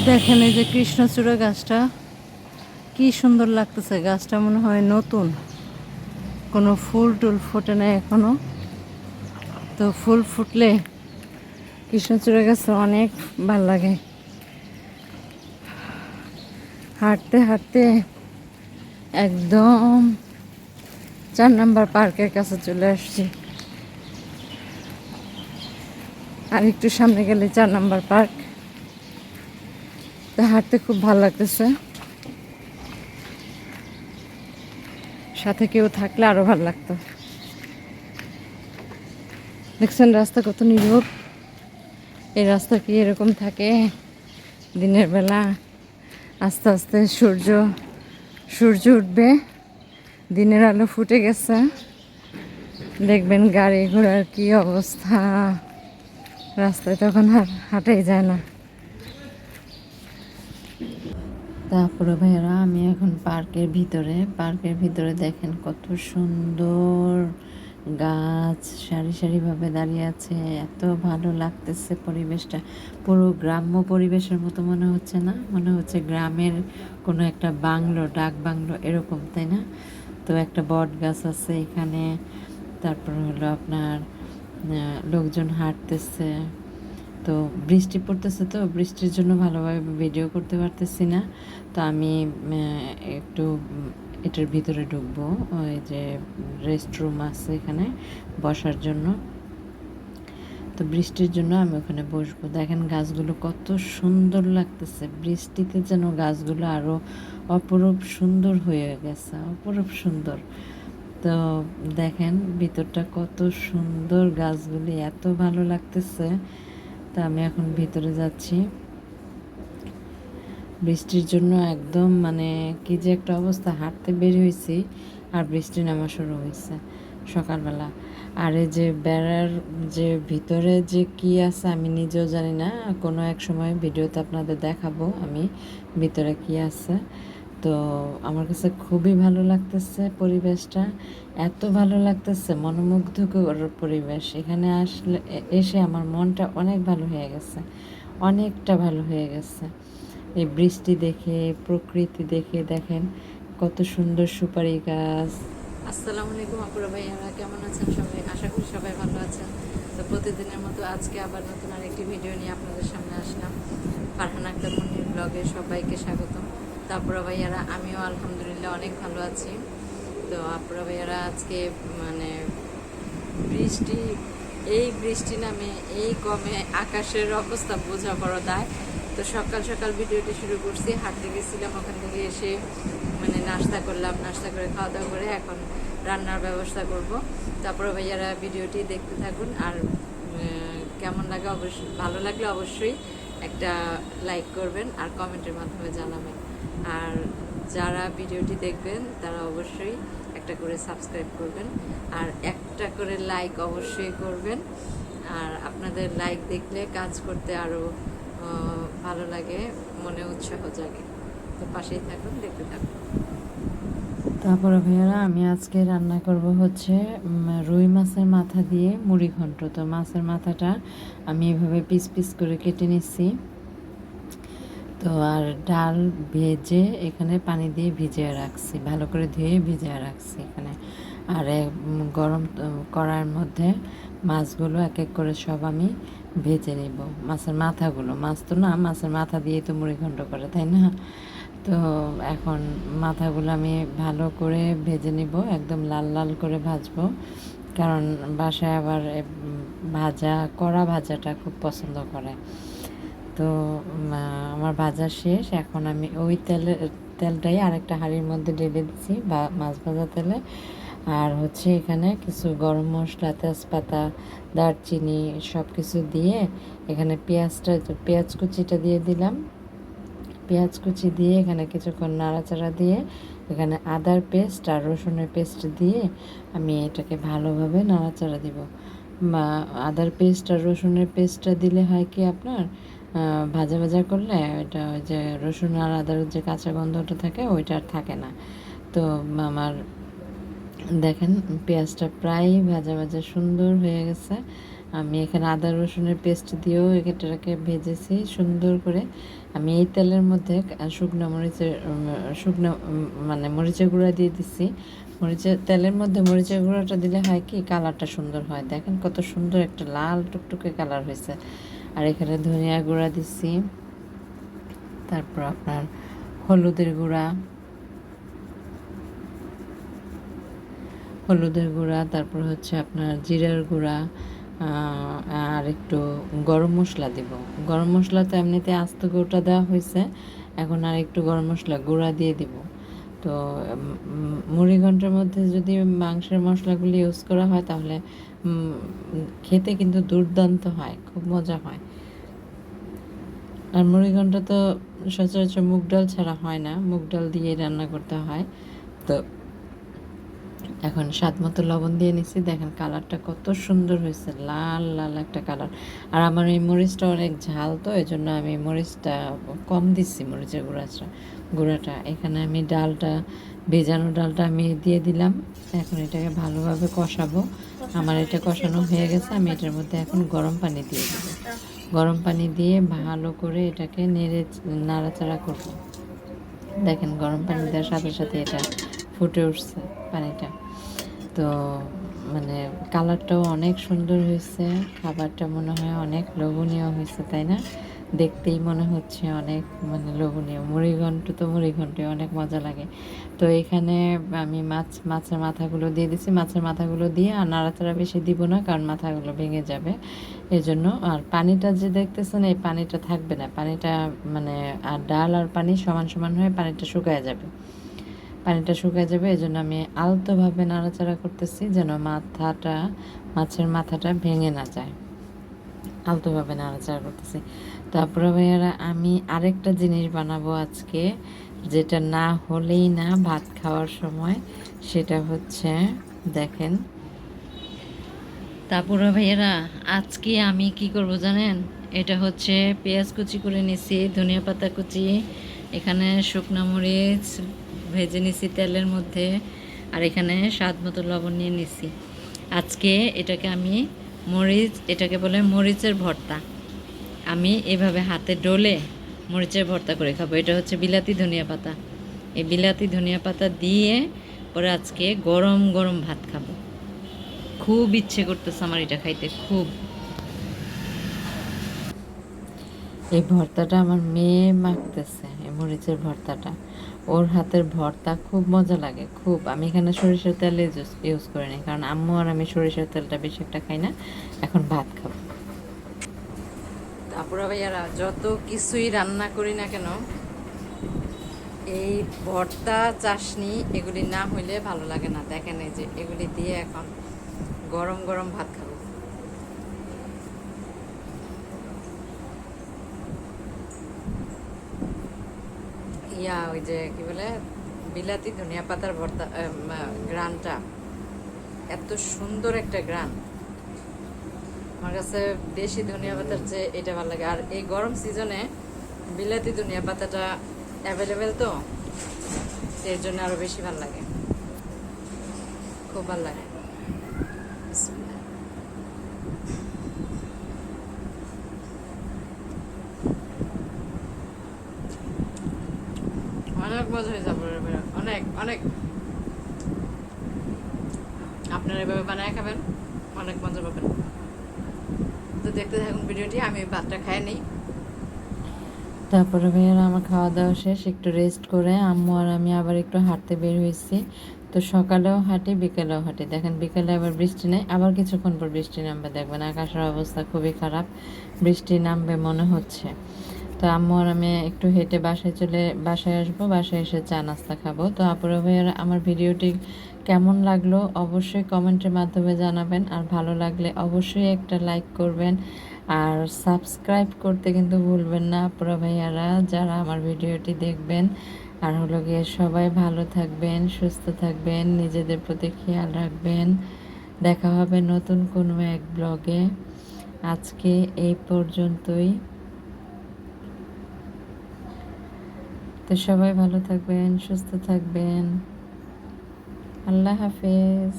দেখেন এই যে কৃষ্ণচূড়া গাছটা কি সুন্দর লাগতেছে। গাছটা মনে হয় নতুন, কোনো ফুল টুল ফোটে না এখনো। তো ফুল ফুটলে কৃষ্ণচূড়া গাছ অনেক ভাল লাগে। হাঁটতে হাঁটতে একদম 4 নম্বর পার্কের কাছে চলে আসছি। আর একটু সামনে গেলে 4 নম্বর পার্ক। তো হাঁটতে খুব ভালো লাগতেছে, সাথে কেউ থাকলে আরো ভালো লাগতো। দেখছেন রাস্তা কত নীরব। এই রাস্তা কি এরকম থাকে দিনের বেলা? আস্তে আস্তে সূর্য উঠবে, দিনের আলো ফুটে গেছে, দেখবেন গাড়ি ঘোড়ার কি অবস্থা। রাস্তায় তখন হাঁটাই যায় না। তারপরে ভাইয়েরা আমি এখন পার্কের ভিতরে দেখেন কত সুন্দর গাছ সারি সারিভাবে দাঁড়িয়ে আছে। এত ভালো লাগতেছে পরিবেশটা, পুরো গ্রাম্য পরিবেশের মতো মনে হচ্ছে না? মনে হচ্ছে গ্রামের কোনো একটা ডাক বাংলো এরকম, তাই না? তো একটা বট গাছ আছে এখানে। তারপর হলো আপনার লোকজন হাঁটতেছে। তো বৃষ্টি পড়তেছে, তো বৃষ্টির জন্য ভালোভাবে ভিডিও করতে পারতেছি না। তো আমি একটু এটার ভিতরে ঢুকবো। ওই যে রেস্টরুম আছে এখানে বসার জন্য। তো বৃষ্টির জন্য আমি ওখানে বসবো। দেখেন গাছগুলো কত সুন্দর লাগতেছে, বৃষ্টিতে যেন গাছগুলো আরও অপরূপ সুন্দর হয়ে গেছে, অপরূপ সুন্দর। তো দেখেন ভিতরটা কত সুন্দর, গাছগুলি এত ভালো লাগতেছে। তো আমি এখন ভিতরে যাচ্ছি। বৃষ্টির জন্য একদম মানে কি যে একটা অবস্থা, হাঁটতে বের হয়েছি আর বৃষ্টি নামা শুরু হয়েছে সকালবেলা। আর এই যে বেড়ার যে ভিতরে যে কি আছে আমি নিজেও জানি না, কোনো এক সময় ভিডিওতে আপনাদের দেখাবো আমি ভিতরে কি আছে। তো আমার কাছে খুবই ভালো লাগতেছে পরিবেশটা, এত ভালো লাগতেছে, মনোমুগ্ধকর পরিবেশ। এখানে এসে আমার মনটা অনেক ভালো হয়ে গেছে, অনেকটা ভালো হয়ে গেছে। এই বৃষ্টি দেখে, প্রকৃতি দেখে দেখেন কত সুন্দর সুপারি গাছ। আসসালামু আলাইকুম আপুরা ভাইয়ারা, কেমন আছেন সবাই? আশা করি সবাই ভালো আছেন। তো প্রতিদিনের মতো আজকে আবার নতুন আরেকটি ভিডিও নিয়ে আপনাদের সামনে আসলাম। ফারহান আক্তার মুন্নির ব্লগে সবাইকে স্বাগতম। তো আপুরা ভাইয়ারা, আমিও আলহামদুলিল্লাহ অনেক ভালো আছি। তো আপুরা ভাইয়ারা, আজকে মানে বৃষ্টি, এই বৃষ্টি নামে এই কমে আকাশের অবস্থা বোঝা বড় দায়। তো সকাল সকাল ভিডিওটি শুরু করছি, হাঁটতে গেছিলাম, ওখান থেকে এসে মানে নাস্তা করলাম, নাস্তা করে খাওয়া দাওয়া করে এখন রান্নার ব্যবস্থা করব। তারপরে ভাইয়ারা ভিডিওটি দেখতে থাকুন। আর কেমন লাগে অবশ্যই, ভালো লাগলে অবশ্যই একটা লাইক করবেন আর কমেন্টের মাধ্যমে জানাবেন। আর যারা ভিডিওটি দেখবেন তারা অবশ্যই একটা করে সাবস্ক্রাইব করবেন আর একটা করে লাইক অবশ্যই করবেন। আর আপনাদের লাইক দেখলে কাজ করতে আরও ভালো লাগে, মনে উৎসাহ জাগে। তো পাশেই থাকুন, দেখতে থাকুন। তারপরে ভাইয়ারা আমি আজকে রান্না করব হচ্ছে রুই মাছের মাথা দিয়ে মুড়ি ঘন্ট। তো মাছের মাথাটা আমি এভাবে পিস পিস করে কেটে নিচ্ছি। তো আর ডাল ভেজে এখানে পানি দিয়ে ভিজিয়ে রাখছি, ভালো করে ধুয়ে ভিজিয়ে রাখছি এখানে। আর গরম কড়াইয়ের মধ্যে মাছগুলো এক এক করে সব আমি ভেজে নেব। মাছের মাথাগুলো, মাছ তো না, মাছের মাথা দিয়ে তো মুড়ি ঘন্ট করে, তাই না? তো এখন মাথাগুলো আমি ভালো করে ভেজে নিব, একদম লাল লাল করে ভাজবো। কারণ বাসায় আবার কড়া ভাজাটা খুব পছন্দ করে। তো আমার ভাজা শেষ, এখন আমি ওই তেলটাই আরেকটা হাঁড়ির মধ্যে ঢেলে দিচ্ছি বা মাছ ভাজা তেলে। আর হচ্ছে এখানে কিছু গরম মশলা, তেজপাতা, দারচিনি সব কিছু দিয়ে এখানে পেঁয়াজ কুচিটা দিয়ে দিলাম। পেঁয়াজ কুচি দিয়ে এখানে কিছুক্ষণ নাড়াচাড়া দিয়ে এখানে আদার পেস্ট আর রসুনের পেস্ট দিয়ে আমি এটাকে ভালোভাবে নাড়াচাড়া দিব। বা আদার পেস্ট আর রসুনের পেস্টটা দিলে হয় কি আপনার ভাজা ভাজা করলে ওইটা ওই যে রসুন আর আদার যে কাঁচা গন্ধটা থাকে ওইটা আর থাকে না। তো আমার দেখেন পেঁয়াজটা প্রায় ভাজা ভাজা সুন্দর হয়ে গেছে। আমি এখানে আদা রসুনের পেস্ট দিয়েও এটাকে ভেজেছি সুন্দর করে। আমি এই তেলের মধ্যে শুকনো মরিচের মানে মরিচের গুঁড়া দিয়ে দিচ্ছি। তেলের মধ্যে মরিচের গুঁড়াটা দিলে হয় কি কালারটা সুন্দর হয়। দেখেন কত সুন্দর একটা লাল টুকটুকে কালার হয়েছে। আর এখানে ধনিয়া গুঁড়া দিচ্ছি, তারপর আপনার হলুদের গুঁড়া, তারপর হচ্ছে আপনার জিরার গুঁড়া, আর একটু গরম মশলা দিব। গরম মশলা তো এমনিতে আস্ত গোটা দেওয়া হয়েছে, এখন আর একটু গরম মশলা গুঁড়া দিয়ে দিব। তো মুড়িঘণ্টার মধ্যে যদি মাংসের মশলাগুলি ইউজ করা হয় তাহলে খেতে কিন্তু দুর্দান্ত হয়, খুব মজা হয়। আর মুড়িঘণ্টা তো সচরাচর মুগ ডাল ছাড়া হয় না, মুগ ডাল দিয়ে রান্না করতে হয়। তো এখন স্বাদ মতো লবণ দিয়ে নিচ্ছি। দেখেন কালারটা কত সুন্দর হয়েছে, লাল লাল একটা কালার। আর আমার এই মরিচটা অনেক ঝাল, তো এই জন্য আমি মরিচটা কম দিচ্ছি, মরিচের গুঁড়াটা। এখানে আমি ভেজানো ডালটা আমি দিয়ে দিলাম। এখন এটাকে ভালোভাবে কষাবো। আমার এটা কষানো হয়ে গেছে, আমি এটার মধ্যে এখন গরম পানি দিয়ে দেবো। গরম পানি দিয়ে ভালো করে এটাকে নাড়াচাড়া করবো। দেখেন গরম পানি দেওয়ার সাথে সাথে এটা ফুটে উঠছে পানিটা। তো মানে কালারটাও অনেক সুন্দর হয়েছে, খাবারটা মনে হয় অনেক লোভনীয় হয়েছে, তাই না? দেখতেই মনে হচ্ছে অনেক মানে লোভনীয়। মুড়িঘণ্ট অনেক মজা লাগে। তো এখানে আমি মাছের মাথাগুলো দিয়ে দিচ্ছি। মাছের মাথাগুলো দিয়ে আর নাড়াচাড়া বেশি দিব না, কারণ মাথাগুলো ভেঙে যাবে এজন্য। আর পানিটা যে দেখতেছেন এই পানিটা থাকবে না, পানিটা মানে আর ডাল আর পানি সমান সমান হয়ে পানিটা শুকায় যাবে। এজন্য আমি আলতোভাবে নাড়াচাড়া করতেছি যেন মাছের মাথাটা ভেঙে না যায়। আলতোভাবে নাড়াচাড়া করতেছি। তারপরে ভাইয়ারা আমি আরেকটা জিনিস বানাবো আজকে, যেটা না হলেই না ভাত খাওয়ার সময়, সেটা হচ্ছে দেখেন। তারপরে ভাইয়ারা আজকে আমি কি করব জানেন? এটা হচ্ছে পেঁয়াজ কুচি করে নিছি, ধনিয়া পাতা কুচি, এখানে শুকনো মরিচ ভেজে নিছি তেলের মধ্যে, আর এখানে স্বাদ মতো লবণ নিয়ে নিছি। আজকে এটাকে বলে মরিচের ভর্তা। আমি এভাবে হাতে ডলে মরিচের ভর্তা করে খাবো। এটা হচ্ছে বিলাতি ধনিয়া পাতা। এই বিলাতি ধনিয়া পাতা দিয়ে পরে আজকে গরম গরম ভাত খাবো। খুব ইচ্ছে করতেছে আমার এটা খাইতে, খুব। এই ভর্তাটা আমার মেয়ে মাখতেছে, এই মরিচের ভর্তাটা। ওর হাতের ভর্তা খুব মজা লাগে, খুব। আমি এখানে সরিষার তেল ইউজ করে নিই, কারণ আম্মু আর আমি সরিষার তেলটা বেশি একটা খাই না। এখন ভাত খাবো। তারপরে ভাইয়ারা যত কিছুই রান্না করি না কেন, এই ভর্তা চাশনি এগুলি না হইলে ভালো লাগে না। দেখেন এই যে এগুলি দিয়ে এখন গরম গরম ভাত খাবো। ওই যে কি বলে বিলাতি ধনিয়া পাতার ভর্তা, গ্রানটা এত সুন্দর একটা গ্রান। আমার কাছে দেশি ধনিয়া পাতার চেয়ে এটা ভালো লাগে। আর এই গরম সিজনে বিলাতি ধনিয়া পাতাটা অ্যাভেলেবেল, তো এর জন্য আরো বেশি ভালো লাগে, খুব ভালো লাগে। অনেক মজা হয়ে যাবে, অনেক অনেক। আপনারা এভাবে বানায় খাবেন, অনেক মজা পাবেন। তো দেখতে থাকুন ভিডিওটি, আমি ভাতটা খাই নিই। তারপরে ভাইয়ারা আমার খাওয়া দাওয়া শেষ, একটু রেস্ট করে আম্মু আর আমি আবার একটু হাঁটতে বের হয়েছি। তো সকালেও হাঁটি, বিকেলেও হাঁটি। দেখেন বিকেলে আবার বৃষ্টি নেই, আবার কিছুক্ষণ পর বৃষ্টি নামবে। দেখবেন আকাশের অবস্থা খুবই খারাপ, বৃষ্টি নামবে মনে হচ্ছে। তো আম্মু আর আমি একটু হেঁটে বাসায় আসবো, বাসায় এসে চা নাস্তা খাবো। তো আপুরা ভাইয়ারা আমার ভিডিওটি কেমন লাগলো অবশ্যই কমেন্টের মাধ্যমে জানাবেন। আর ভালো লাগলে অবশ্যই একটা লাইক করবেন, আর সাবস্ক্রাইব করতে কিন্তু ভুলবেন না আপুরা ভাইয়ারা যারা আমার ভিডিওটি দেখবেন। আর হলো গিয়ে সবাই ভালো থাকবেন, সুস্থ থাকবেন, নিজেদের প্রতি খেয়াল রাখবেন। দেখা হবে নতুন কোনো এক ব্লগে। আজকে এই পর্যন্তই। তো সবাই ভালো থাকবেন, সুস্থ থাকবেন। আল্লাহ হাফেজ।